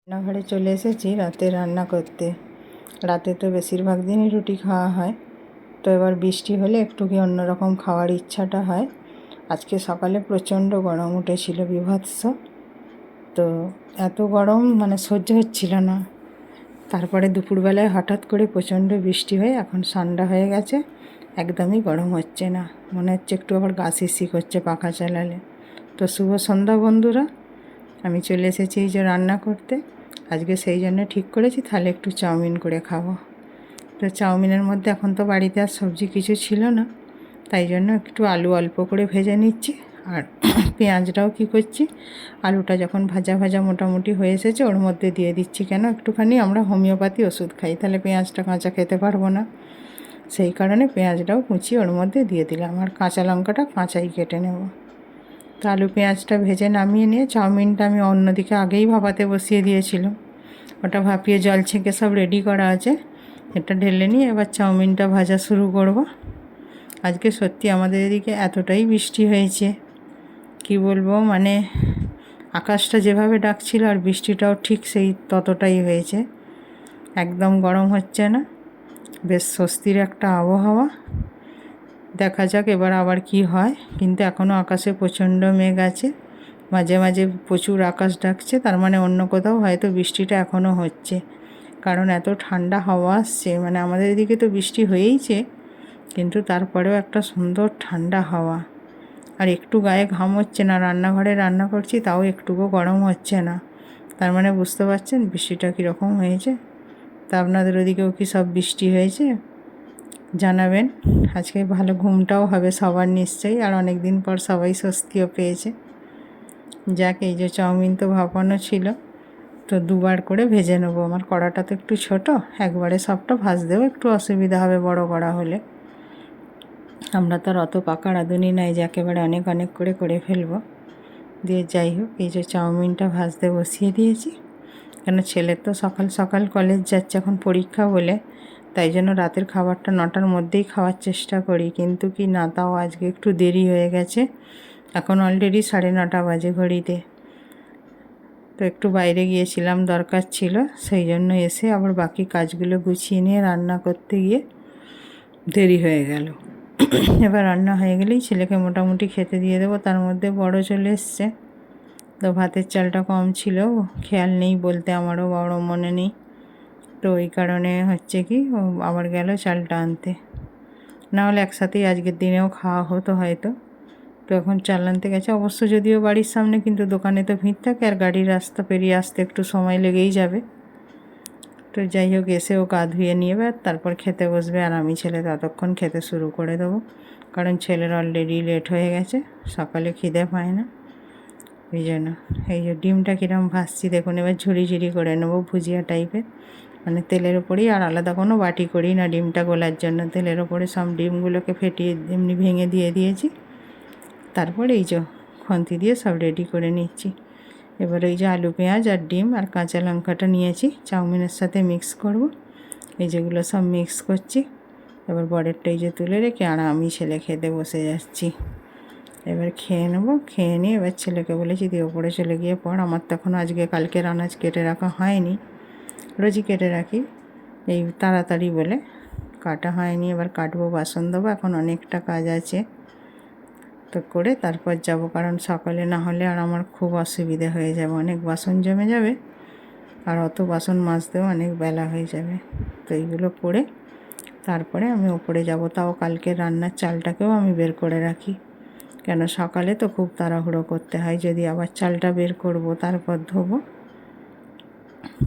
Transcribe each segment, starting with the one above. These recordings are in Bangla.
রান্নাঘরে চলে এসেছি রাতে রান্না করতে। রাতে তো বেশিরভাগ দিনই রুটি খাওয়া হয়, তো এবার বৃষ্টি হলে একটু কি অন্যরকম খাওয়ার ইচ্ছাটা হয়। আজকে সকালে প্রচণ্ড গরম উঠেছিল, বীভৎস। তো এত গরম মানে সহ্য হচ্ছিল না। তারপরে দুপুরবেলায় হঠাৎ করে প্রচণ্ড বৃষ্টি হয়ে এখন ঠান্ডা হয়ে গেছে, একদমই গরম হচ্ছে না। মনে হচ্ছে একটু আবার গা শিরশির করছে পাখা চালালে। তো শুভ সন্ধ্যা বন্ধুরা, আমি চলে এসেছি এই যে রান্না করতে। আজকে সেই জন্য ঠিক করেছি তাহলে একটু চাউমিন করে খাবো। তো চাউমিনের মধ্যে এখন তো বাড়িতে আর সবজি কিছু ছিল না, তাই জন্য একটু আলু অল্প করে ভেজে নিচ্ছি। আর পেঁয়াজটাও কী করছি, আলুটা যখন ভাজা ভাজা মোটামুটি হয়ে এসেছে ওর মধ্যে দিয়ে দিচ্ছি। কেন, একটুখানি আমরা হোমিওপ্যাথি ওষুধ খাই, তাহলে পেঁয়াজটা কাঁচা খেতে পারবো না, সেই কারণে পেঁয়াজটাও কুচিয়ে ওর মধ্যে দিয়ে দিলাম। আর কাঁচা লঙ্কাটা কাঁচাই কেটে নেব। তো আলু পেঁয়াজটা ভেজে নামিয়ে নিয়ে চাউমিনটা আমি অন্যদিকে আগেই ভাপাতে বসিয়ে দিয়েছিলাম। ওটা ভাপিয়ে জল ছেঁকে সব রেডি করা আছে। এটা ঢেলে নিয়ে এবার চাউমিনটা ভাজা শুরু করব। আজকে সত্যি আমাদের এদিকে এতটাই বৃষ্টি হয়েছে, কি বলবো, মানে আকাশটা যেভাবে ডাকছিল আর বৃষ্টিটাও ঠিক সেই ততটাই হয়েছে। একদম গরম হচ্ছে না, বেশ স্বস্তির একটা আবহাওয়া। দেখা যাক এবার আবার কি হয়। কিন্তু এখনও আকাশে প্রচণ্ড মেঘ আছে, মাঝে মাঝে প্রচুর আকাশ ডাকছে, তার মানে অন্য কোথাও হয়তো বৃষ্টিটা এখনও হচ্ছে। কারণ এত ঠান্ডা হাওয়া আসছে, মানে আমাদের এদিকে তো বৃষ্টি হয়েইছে, কিন্তু তারপরেও একটা সুন্দর ঠান্ডা হাওয়া। আর একটু গায়ে ঘাম হচ্ছে না, রান্নাঘরে রান্না করছি তাও একটুকু গরম হচ্ছে না। তার মানে বুঝতে পারছেন বৃষ্টিটা কীরকম হয়েছে। তা আপনাদের ওদিকেও কি সব বৃষ্টি হয়েছে জানাবেন। আজকে ভালো ঘুমটাও হবে সবার নিশ্চয়ই, আর অনেক দিন পর সবাই স্বস্তিও পেয়েছে। যাক, এই যে চাউমিন তো ভাপানো ছিল, তো দুবার করে ভেজে নেবো। আমার কড়াটা তো একটু ছোট, একবারে সবটা ভাজতেও একটু অসুবিধা হবে বড় কড়া হলে। আমরা তো আর অত পাকা রাঁধুনি নাই যে একেবারে অনেক অনেক করে করে ফেলবো। দিয়ে যাই হোক, এই যে চাউমিনটা ভাজতে বসিয়ে দিয়েছি। কেন, ছেলের তো সকাল সকাল কলেজ যাচ্ছে এখন পরীক্ষা বলে, তাই জন্য রাতের খাবারটা 9টার মধ্যেই খাওয়ার চেষ্টা করি। কিন্তু কি না, তাও আজকে একটু দেরি হয়ে গেছে। এখন অলরেডি 9:30 বাজে ঘড়িতে। তো একটু বাইরে গিয়েছিলাম, দরকার ছিল, সেই জন্য এসে আবার বাকি কাজগুলো গুছিয়ে নিয়ে রান্না করতে গিয়ে দেরি হয়ে গেল। এবার রান্না হয়ে গেলেই ছেলেকে মোটামুটি খেতে দিয়ে দেবো। তার মধ্যে বড় চলে এসছে, তো ভাতের চালটা কম ছিল, খেয়াল নেই বলতে, আমারও বড় মনে নেই। তো ওই কারণে হচ্ছে কি, ও আবার গেল চালটা আনতে। নাহলে একসাথেই আজকের দিনেও খাওয়া হতো হয়তো। তো এখন চাল আনতে গেছে, অবশ্য যদিও বাড়ির সামনে, কিন্তু দোকানে তো ভিড় থাকে আর গাড়ির রাস্তা পেরিয়ে আসতে একটু সময় লেগেই যাবে। তো যাই হোক, এসেও গা ধুয়ে নিয়ে তারপর খেতে বসবে, আর আমি ছেলে ততক্ষণ খেতে শুরু করে দেবো। কারণ ছেলের অলরেডি লেট হয়ে গেছে, সকালে খিদে পায় না, এই জন্য। এই যে ডিমটা কীরকম ভাজছি দেখুন, এবার ঝুড়ি ঝুড়ি করে নেবো, ভুজিয়া টাইপের, মানে তেলের ওপরেই। আর আলাদা কোনো বাটি করি না ডিমটা গোলার জন্য, তেলের ওপরে সব ডিমগুলোকে ফেটিয়ে এমনি ভেঙে দিয়ে দিয়েছি। তারপরে এই যে খন্তি দিয়ে সব রেডি করে নিচ্ছি। এবার এই যে আলু পেঁয়াজ আর ডিম আর কাঁচা লঙ্কাটা নিয়েছি, চাউমিনের সাথে মিক্স করব। এই যেগুলো সব মিক্স করছি। এবার বড়েরটা এই যে তুলে রেখে আর আমি ছেলে খেতে বসে যাচ্ছি। এবার খেয়ে নেবো, খেয়ে নিয়ে এবার ছেলেকে বলেছি দিয়ে ওপরে চলে গিয়ে পড়। আমার তখন আজকে কালকের আনাজ কেটে রাখা হয়নি, রোজই কেটে রাখি, এই তাড়াতাড়ি বলে কাটা হয়নি। এবার কাটবো, বাসন দেবো, এখন অনেকটা কাজ আছে, তো করে তারপর যাব। কারণ সকালে না হলে আর আমার খুব অসুবিধে হয়ে যাবে, অনেক বাসন জমে যাবে, আর অত বাসন মাজতেও অনেক বেলা হয়ে যাবে। তো এইগুলো করে তারপরে আমি ওপরে যাব। তাও কালকে রান্নার চালটাকেও আমি বের করে রাখি, কেন সকালে তো খুব তাড়াহুড়ো করতে হয়, যদি আবার চালটা বের করব তারপর ধোবো।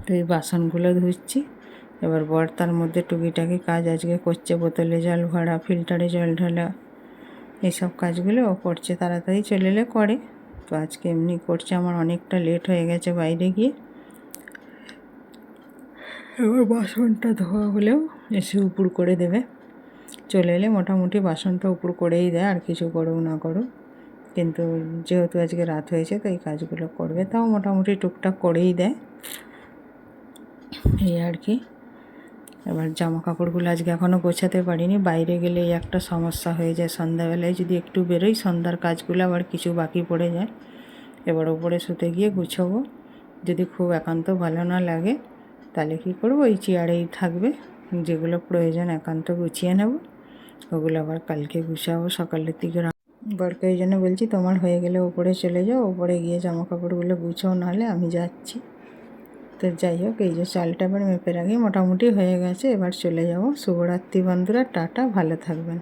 তো এই বাসনগুলো ধুচ্ছি। এবার বর তার মধ্যে টুকিটাকি কাজ আজকে করছে, বোতলে জল ভরা, ফিল্টারে জল ঢালা, এইসব কাজগুলো ও করছে। তাড়াতাড়ি চলে এলে করে, তো আজকে এমনি করছে। আমার অনেকটা লেট হয়ে গেছে বাইরে গিয়ে। এবার বাসনটা ধোয়া হলেও এসে উপুর করে দেবে, চলে এলে মোটামুটি বাসনটা উপুর করেই দেয়, আর কিছু করুক না করুক। কিন্তু যেহেতু আজকে রাত হয়েছে তো এই কাজগুলো করবে, তাও মোটামুটি টুকটাক করেই দেয়, এই আর কি। এবার জামা কাপড়গুলো আজকে এখনও গোছাতে পারিনি, বাইরে গেলে এই একটা সমস্যা হয়ে যায়, সন্ধ্যাবেলায় যদি একটু বেরোই সন্ধ্যার কাজগুলো আবার কিছু বাকি পড়ে যায়। এবার ওপরে শুতে গিয়ে গুছাবো, যদি খুব একান্ত ভালো না লাগে তাহলে কী করবো, এই চেয়ারেই থাকবে। যেগুলো প্রয়োজন একান্ত গুছিয়ে নেব, ওগুলো আবার কালকে গুছাবো সকালের দিকে। বরকে এই জন্য বলছি তোমার হয়ে গেলে ওপরে চলে যাও, ওপরে গিয়ে জামা কাপড়গুলো গুছাও, নাহলে আমি যাচ্ছি। তো যাই হোক, এই যে চালটা এবার মেপে রাখি, মোটামুটি হয়ে গেছে। এবার চলে যাব। শুভরাত্রি বন্ধুরা, টাটা, ভালো থাকবেন।